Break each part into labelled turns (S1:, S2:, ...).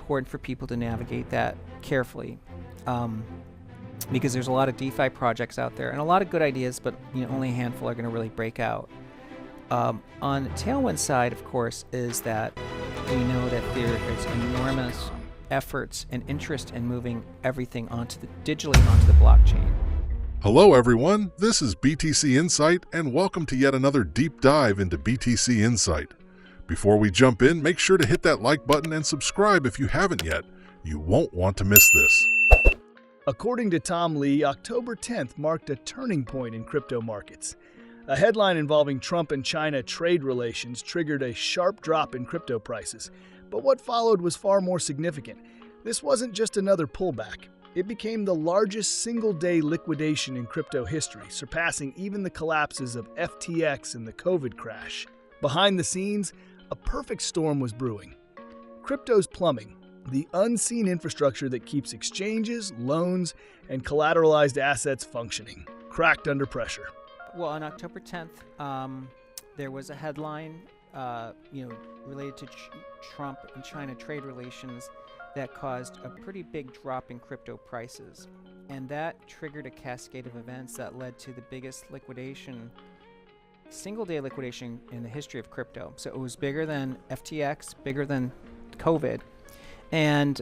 S1: important for people to navigate that carefully, because there's a lot of DeFi projects out there and a lot of good ideas, but only a handful are going to really break out. On the tailwind side, of course, is that we know that there is enormous efforts and interest in moving everything digitally onto the blockchain.
S2: Hello everyone, this is BTC Insight and welcome to yet another deep dive into BTC Insight. Before we jump in, make sure to hit that like button and subscribe if you haven't yet. You won't want to miss this.
S3: According to Tom Lee, October 10th marked a turning point in crypto markets. A headline involving Trump and China trade relations triggered a sharp drop in crypto prices. But what followed was far more significant. This wasn't just another pullback. It became the largest single-day liquidation in crypto history, surpassing even the collapses of FTX and the COVID crash. Behind the scenes, a perfect storm was brewing. Crypto's plumbing, the unseen infrastructure that keeps exchanges, loans, and collateralized assets functioning, cracked under pressure.
S1: Well, on October 10th, there was a headline, related to Trump and China trade relations that caused a pretty big drop in crypto prices. And that triggered a cascade of events that led to the biggest single-day liquidation in the history of crypto. So it was bigger than FTX, bigger than COVID. And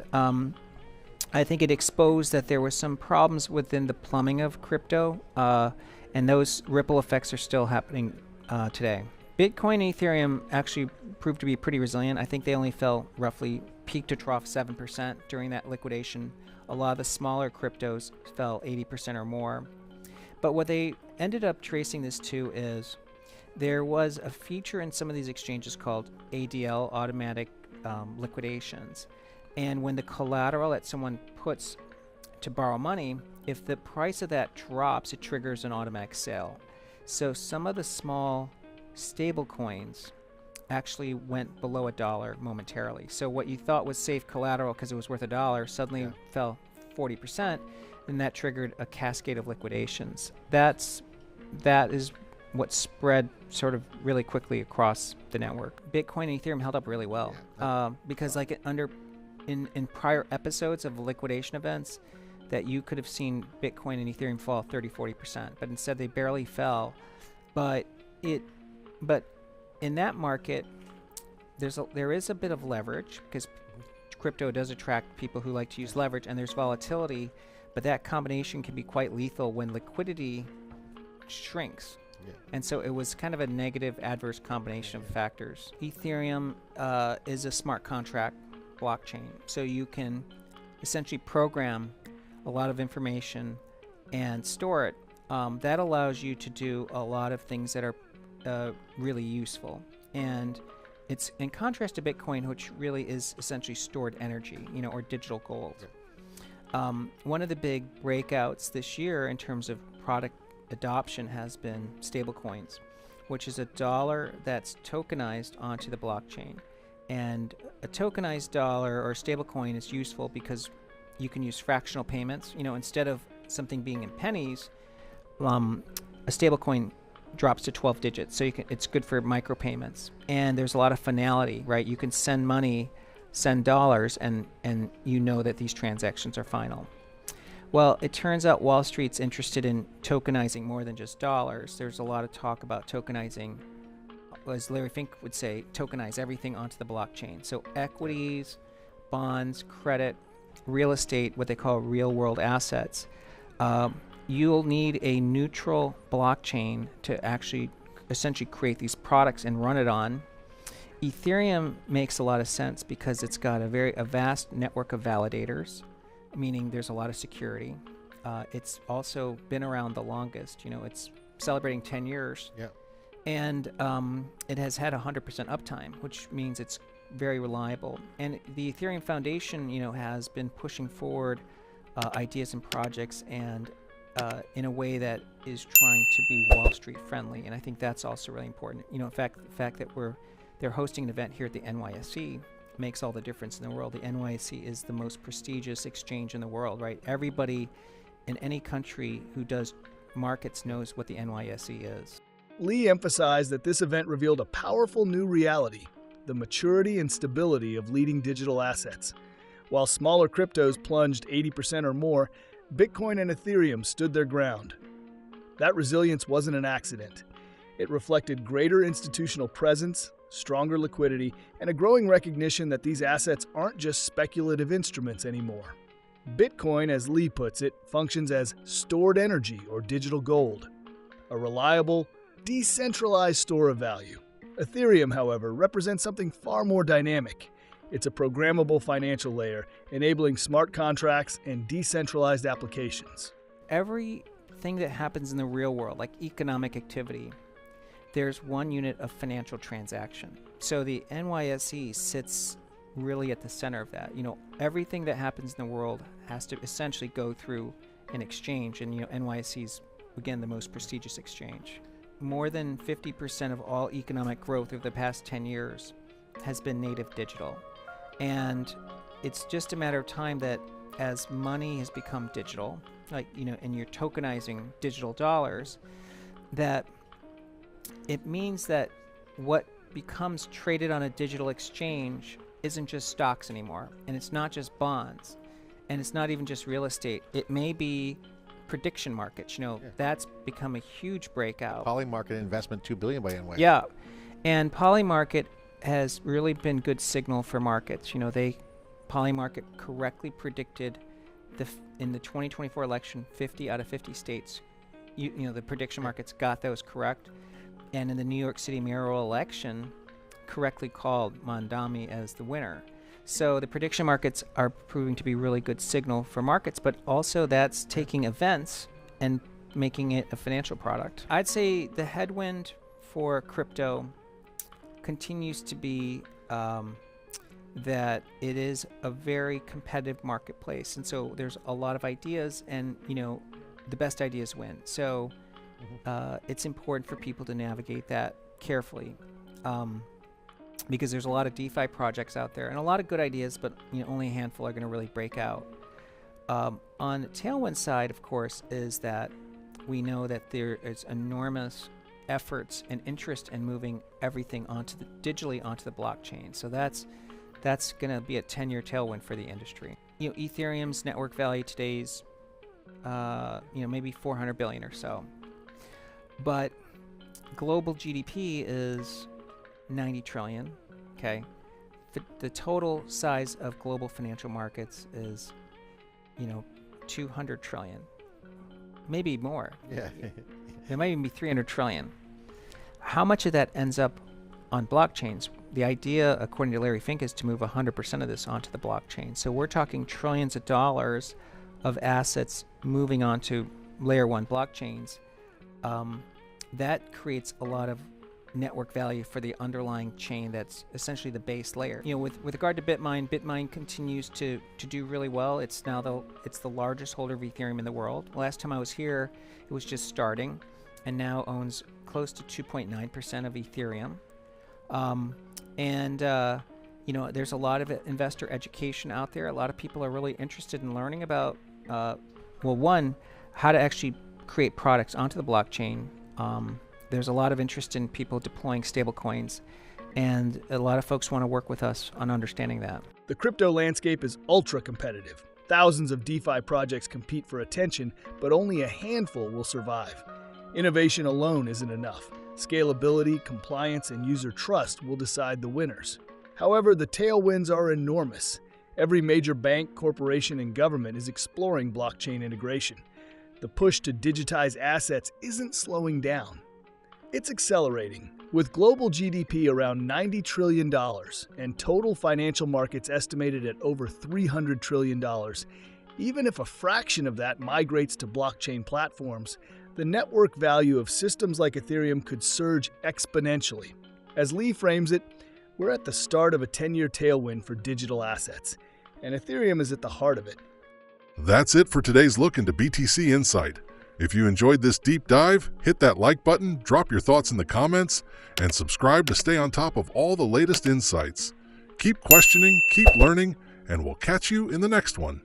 S1: I think it exposed that there were some problems within the plumbing of crypto, and those ripple effects are still happening today. Bitcoin and Ethereum actually proved to be pretty resilient. I think they only fell roughly peak to trough 7% during that liquidation. A lot of the smaller cryptos fell 80% or more. But what they ended up tracing this to is there was a feature in some of these exchanges called ADL, automatic liquidations. And when the collateral that someone puts to borrow money, if the price of that drops, it triggers an automatic sale. So some of the small stable coins actually went below $1 momentarily. So what you thought was safe collateral because it was worth $1 suddenly fell 40%, and that triggered a cascade of liquidations. That is what spread sort of really quickly across the network. Bitcoin and Ethereum held up really well because in prior episodes of liquidation events that you could have seen Bitcoin and Ethereum fall 30-40%, but instead they barely fell. But in that market, there is a bit of leverage because crypto does attract people who like to use leverage, and there's volatility, but that combination can be quite lethal when liquidity shrinks. And so it was kind of a negative adverse combination of factors. Ethereum is a smart contract blockchain, so you can essentially program a lot of information and store it. That allows you to do a lot of things that are really useful, and it's in contrast to Bitcoin, which really is essentially stored energy, or digital gold. One of the big breakouts this year in terms of product adoption has been stablecoins, which is a dollar that's tokenized onto the blockchain. And a tokenized dollar or stablecoin is useful because you can use fractional payments. Instead of something being in pennies, a stablecoin drops to 12 digits, so it's good for micropayments. And there's a lot of finality, right? You can send money, send dollars, and you know that these transactions are final. Well, it turns out Wall Street's interested in tokenizing more than just dollars. There's a lot of talk about tokenizing, as Larry Fink would say, tokenize everything onto the blockchain. So equities, bonds, credit, real estate, what they call real-world assets. You'll need a neutral blockchain to actually essentially create these products and run it on. Ethereum makes a lot of sense because it's got a vast network of validators, meaning there's a lot of security. It's also been around the longest. It's celebrating 10 years. Yeah. And it has had 100% uptime, which means it's very reliable. And the Ethereum Foundation, has been pushing forward ideas and projects and in a way that is trying to be Wall Street friendly. And I think that's also really important. In fact, the fact that they're hosting an event here at the NYSE makes all the difference in the world. The NYSE is the most prestigious exchange in the world, right? Everybody in any country who does markets knows what the NYSE is.
S3: Lee emphasized that this event revealed a powerful new reality, the maturity and stability of leading digital assets. While smaller cryptos plunged 80% or more, Bitcoin and Ethereum stood their ground. That resilience wasn't an accident. It reflected greater institutional presence, stronger liquidity, and a growing recognition that these assets aren't just speculative instruments anymore. Bitcoin, as Lee puts it, functions as stored energy or digital gold, a reliable, decentralized store of value. Ethereum, however, represents something far more dynamic. It's a programmable financial layer, enabling smart contracts and decentralized applications.
S1: Everything that happens in the real world, like economic activity, there's one unit of financial transaction. So the NYSE sits really at the center of that. Everything that happens in the world has to essentially go through an exchange, and NYSE is, again, the most prestigious exchange. More than 50% of all economic growth over the past 10 years has been native digital. And it's just a matter of time that as money has become digital, and you're tokenizing digital dollars, that it means that what becomes traded on a digital exchange isn't just stocks anymore, and it's not just bonds, and it's not even just real estate. It may be prediction markets. That's become a huge breakout.
S4: Polymarket investment, $2 billion by NY.
S1: Yeah, and Polymarket has really been good signal for markets. Polymarket correctly predicted in the 2024 election, 50 out of 50 states. The prediction markets got those correct, and in the New York City mayoral election, correctly called Mondami as the winner. So the prediction markets are proving to be really good signal for markets, but also that's taking events and making it a financial product. I'd say the headwind for crypto continues to be that it is a very competitive marketplace, and so there's a lot of ideas, and the best ideas win. So it's important for people to navigate that carefully. Because there's a lot of DeFi projects out there and a lot of good ideas, but only a handful are going to really break out. On the tailwind side, of course, is that we know that there is enormous efforts and interest in moving everything digitally onto the blockchain. So that's going to be a 10-year tailwind for the industry. Ethereum's network value today's maybe 400 billion or so, but global GDP is 90 trillion. Okay, the total size of global financial markets is 200 trillion, maybe more.
S4: Yeah.
S1: It might even be 300 trillion. How much of that ends up on blockchains? The idea, according to Larry Fink, is to move 100% of this onto the blockchain. So we're talking trillions of dollars of assets moving onto layer 1 blockchains. That creates a lot of network value for the underlying chain that's essentially the base layer. With regard to Bitmine continues to do really well. It's now the largest holder of Ethereum in the world. Last time I was here, it was just starting, and now owns close to 2.9% of Ethereum. There's a lot of investor education out there. A lot of people are really interested in learning about, one, how to actually create products onto the blockchain. There's a lot of interest in people deploying stablecoins, and a lot of folks want to work with us on understanding that.
S3: The crypto landscape is ultra competitive. Thousands of DeFi projects compete for attention, but only a handful will survive. Innovation alone isn't enough. Scalability, compliance, and user trust will decide the winners. However, the tailwinds are enormous. Every major bank, corporation, and government is exploring blockchain integration. The push to digitize assets isn't slowing down. It's accelerating. With global GDP around $90 trillion and total financial markets estimated at over $300 trillion, even if a fraction of that migrates to blockchain platforms, the network value of systems like Ethereum could surge exponentially. As Lee frames it, we're at the start of a 10-year tailwind for digital assets, and Ethereum is at the heart of it.
S2: That's it for today's look into BTC Insight. If you enjoyed this deep dive, hit that like button, drop your thoughts in the comments, and subscribe to stay on top of all the latest insights. Keep questioning, keep learning, and we'll catch you in the next one.